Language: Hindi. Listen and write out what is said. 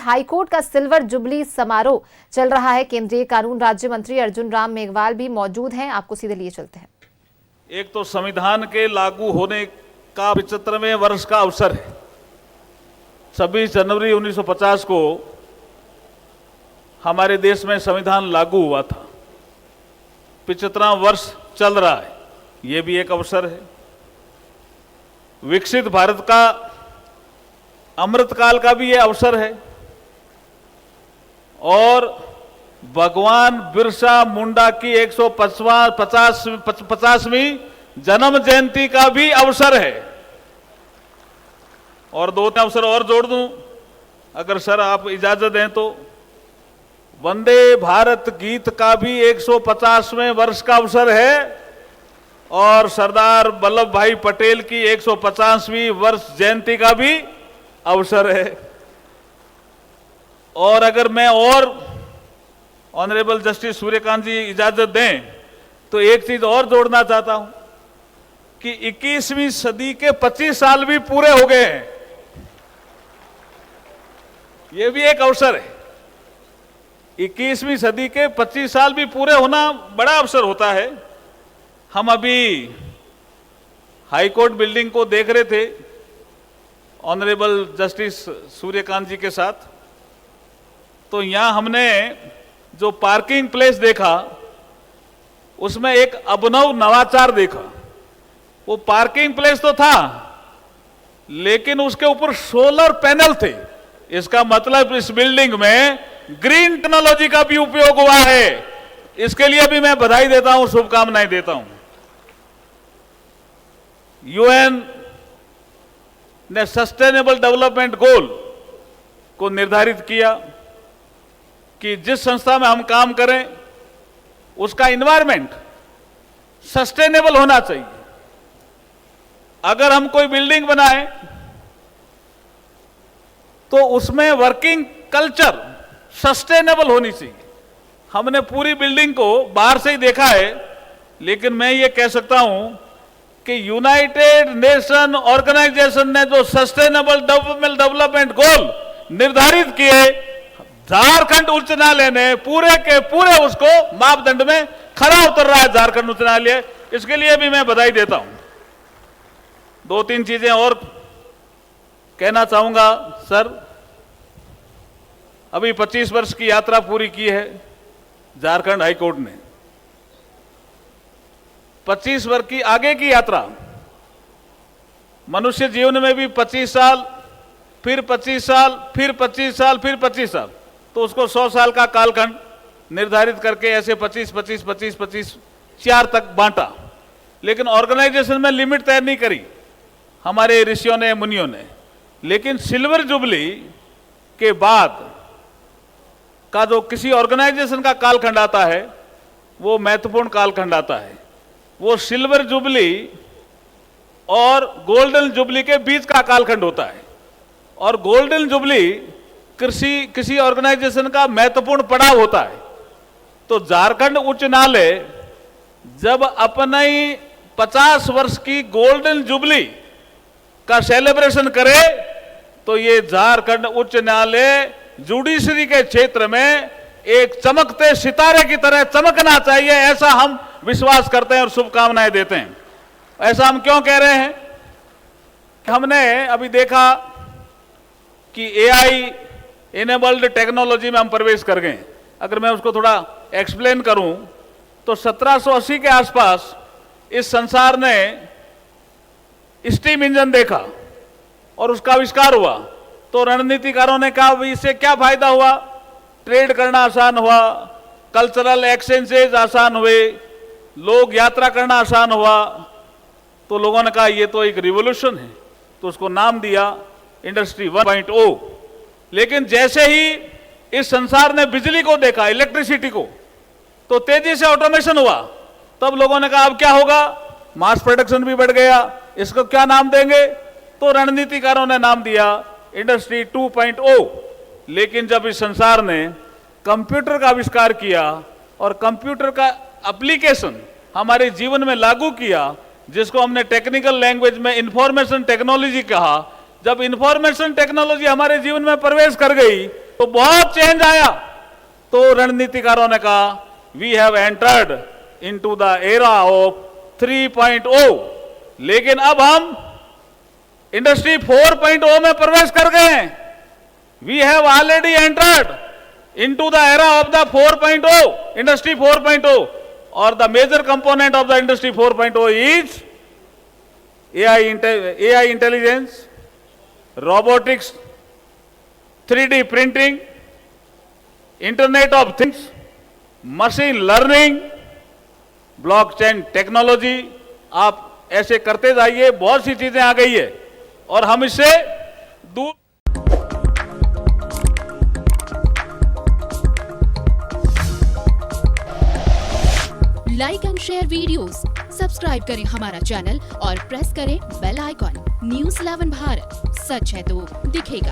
हाईकोर्ट का सिल्वर जुबली समारोह चल रहा है। केंद्रीय कानून राज्य मंत्री अर्जुन राम मेघवाल भी मौजूद हैं। आपको सीधे लिए चलते हैं। एक तो संविधान के लागू होने का 75वें वर्ष का अवसर है। 26 जनवरी 1950 को हमारे देश में संविधान लागू हुआ था। 75वां वर्ष चल रहा है, ये भी एक अवसर है। विकसित भारत का अमृतकाल का भी ये अवसर है और भगवान बिरसा मुंडा की 150वीं जन्म जयंती का भी अवसर है। और दो अवसर और जोड़ दूं, अगर सर आप इजाजत दें तो। वंदे भारत गीत का भी 150वें वर्ष का अवसर है और सरदार वल्लभ भाई पटेल की 150वीं वर्ष जयंती का भी अवसर है। और अगर मैं और ऑनरेबल जस्टिस सूर्यकांत जी इजाजत दें तो एक चीज और जोड़ना चाहता हूं कि 21वीं सदी के 25 साल भी पूरे हो गए हैं। यह भी एक अवसर है। 21वीं सदी के 25 साल भी पूरे होना बड़ा अवसर होता है। हम अभी हाईकोर्ट बिल्डिंग को देख रहे थे ऑनरेबल जस्टिस सूर्यकांत जी के साथ, तो यहां हमने जो पार्किंग प्लेस देखा उसमें एक अभिनव नवाचार देखा। वो पार्किंग प्लेस तो था लेकिन उसके ऊपर सोलर पैनल थे। इसका मतलब इस बिल्डिंग में ग्रीन टेक्नोलॉजी का भी उपयोग हुआ है। इसके लिए भी मैं बधाई देता हूं, शुभकामनाएं देता हूं। यूएन ने सस्टेनेबल डेवलपमेंट गोल को निर्धारित किया कि जिस संस्था में हम काम करें उसका एनवायरनमेंट सस्टेनेबल होना चाहिए। अगर हम कोई बिल्डिंग बनाएं तो उसमें वर्किंग कल्चर सस्टेनेबल होनी चाहिए। हमने पूरी बिल्डिंग को बाहर से ही देखा है, लेकिन मैं ये कह सकता हूं कि यूनाइटेड नेशन ऑर्गेनाइजेशन ने जो सस्टेनेबल डेवलपमेंट गोल निर्धारित किए, झारखंड उच्च न्यायालय ने पूरे के पूरे उसको मापदंड में खरा उतर रहा है। झारखंड उच्च न्यायालय, इसके लिए भी मैं बधाई देता हूं। दो तीन चीजें और कहना चाहूंगा सर। अभी 25 वर्ष की यात्रा पूरी की है झारखंड हाईकोर्ट ने। 25 वर्ष की आगे की यात्रा, मनुष्य जीवन में भी 25 साल, फिर 25 साल, फिर 25 साल, फिर 25 साल, तो उसको 100 साल का कालखंड निर्धारित करके ऐसे 25, 25, 25, 25, 4 तक बांटा। लेकिन ऑर्गेनाइजेशन में लिमिट तय नहीं करी हमारे ऋषियों ने, मुनियों ने। लेकिन सिल्वर जुबली के बाद का जो किसी ऑर्गेनाइजेशन का कालखंड आता है वो महत्वपूर्ण कालखंड आता है। वो सिल्वर जुबली और गोल्डन जुबली के बीच का कालखंड होता है। और गोल्डन जुबली किसी ऑर्गेनाइजेशन का महत्वपूर्ण पड़ाव होता है। तो झारखंड उच्च न्यायालय जब अपने 50 वर्ष की गोल्डन जुबली का सेलिब्रेशन करे तो ये झारखंड उच्च न्यायालय जुडिशरी के क्षेत्र में एक चमकते सितारे की तरह चमकना चाहिए, ऐसा हम विश्वास करते हैं और शुभकामनाएं देते हैं। ऐसा हम क्यों कह रहे हैं? हमने अभी देखा कि एआई इनेबल्ड टेक्नोलॉजी में हम प्रवेश कर गए। अगर मैं उसको थोड़ा एक्सप्लेन करूं तो 1780 के आसपास इस संसार ने स्टीम इंजन देखा और उसका आविष्कार हुआ। तो रणनीतिकारों ने कहा इससे क्या फायदा हुआ? ट्रेड करना आसान हुआ, कल्चरल एक्सचेंजेस आसान हुए, लोग यात्रा करना आसान हुआ। तो लोगों ने कहा ये तो एक रिवॉल्यूशन है, तो उसको नाम दिया इंडस्ट्री 1.0। लेकिन जैसे ही इस संसार ने बिजली को देखा, इलेक्ट्रिसिटी को, तो तेजी से ऑटोमेशन हुआ। तब लोगों ने कहा अब क्या होगा? मास प्रोडक्शन भी बढ़ गया, इसको क्या नाम देंगे? तो रणनीतिकारों ने नाम दिया इंडस्ट्री 2.0। लेकिन जब इस संसार ने कंप्यूटर का आविष्कार किया और कंप्यूटर का एप्लीकेशन हमारे जीवन में लागू किया, जिसको हमने टेक्निकल लैंग्वेज में इंफॉर्मेशन टेक्नोलॉजी कहा, जब इंफॉर्मेशन टेक्नोलॉजी हमारे जीवन में प्रवेश कर गई तो बहुत चेंज आया। तो रणनीतिकारों ने कहा we have entered into the era of 3.0, लेकिन अब हम इंडस्ट्री 4.0 में प्रवेश कर गए हैं। We have already entered into the era of the 4.0, industry 4.0, और the major component of the industry 4.0 is AI intelligence, robotics, 3D printing, Internet of Things, machine learning, blockchain technology. आप ऐसे करते जाइए, बहुत सी चीजें आ गई है और हम इससे दूर। Like and share videos, subscribe करें हमारा चैनल और प्रेस करें बेल आइकॉन। न्यूज़ 11 भारत, सच है तो दिखेगा।